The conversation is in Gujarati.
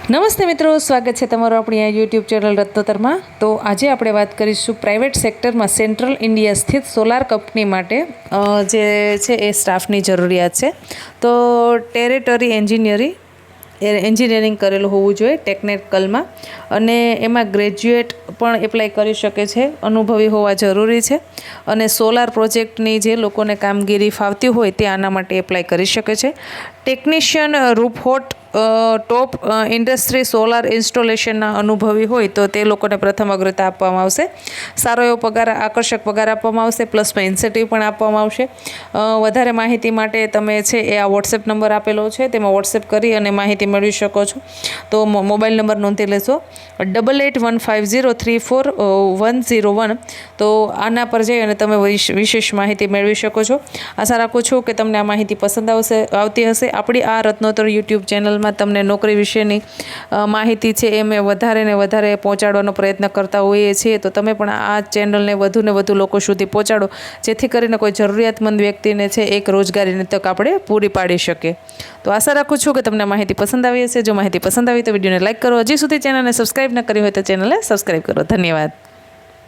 નમસ્તે મિત્રો, સ્વાગત છે તમારું આપણી આ યુટ્યુબ ચેનલ રત્નોતરમાં। તો આજે આપણે વાત કરીશું પ્રાઇવેટ સેક્ટરમાં સેન્ટ્રલ ઇન્ડિયા સ્થિત સોલાર કંપની માટે જે છે એ સ્ટાફની જરૂરિયાત છે। તો ટેરેટરી એન્જિનિયરિંગ કરેલું હોવું જોઈએ ટેકનિકલમાં, અને એમાં ગ્રેજ્યુએટ પણ એપ્લાય કરી શકે છે, અનુભવી હોવા જરૂરી છે। અને સોલાર પ્રોજેક્ટની જે લોકોને કામગીરી ફાવતી હોય તે આના માટે એપ્લાય કરી શકે છે। ટેકનિશિયન રૂફટોપ ટોપ ઇન્ડસ્ટ્રી સોલાર ઇન્સ્ટોલેશનના અનુભવી હોય તો તે લોકોને પ્રથમ અગ્રતા આપવામાં આવશે। સારો એવો પગાર, આકર્ષક પગાર આપવામાં આવશે, પ્લસમાં ઇન્સેન્ટિવ પણ આપવામાં આવશે। વધારે માહિતી માટે તમે છે એ આ વોટ્સએપ નંબર આપેલો છે, તેમાં વોટ્સએપ કરી અને માહિતી મેળવી શકો છો। તો મોબાઈલ નંબર નોંધી લેશો 8815034101। તો આના પર જઈ અને તમે વિશેષ માહિતી મેળવી શકો છો। આશા રાખું છું કે તમને આ માહિતી પસંદ આવતી હશે। આપણી આ રત્નોત્તર યુટ્યુબ ચેનલમાં તમને નોકરી વિશેની માહિતી છે એ મેં વધારે ને વધારે પહોંચાડવાનો પ્રયત્ન કરતા હોઈએ છીએ। તો તમે પણ આ ચેનલને વધુ ને વધુ લોકો સુધી પહોંચાડો, જેથી કરીને કોઈ જરૂરિયાતમંદ વ્યક્તિને છે એક રોજગારીની તક આપણે પૂરી પાડી શકીએ। તો આશા રાખું છું કે તમને માહિતી પસંદ આવી હશે। જો માહિતી પસંદ આવી તો વિડીયોને લાઇક કરો, હજી સુધી ચેનલને સબસ્ક્રાઈબ ન કરી હોય તો ચેનલને સબસ્ક્રાઈબ કરો। ધન્યવાદ।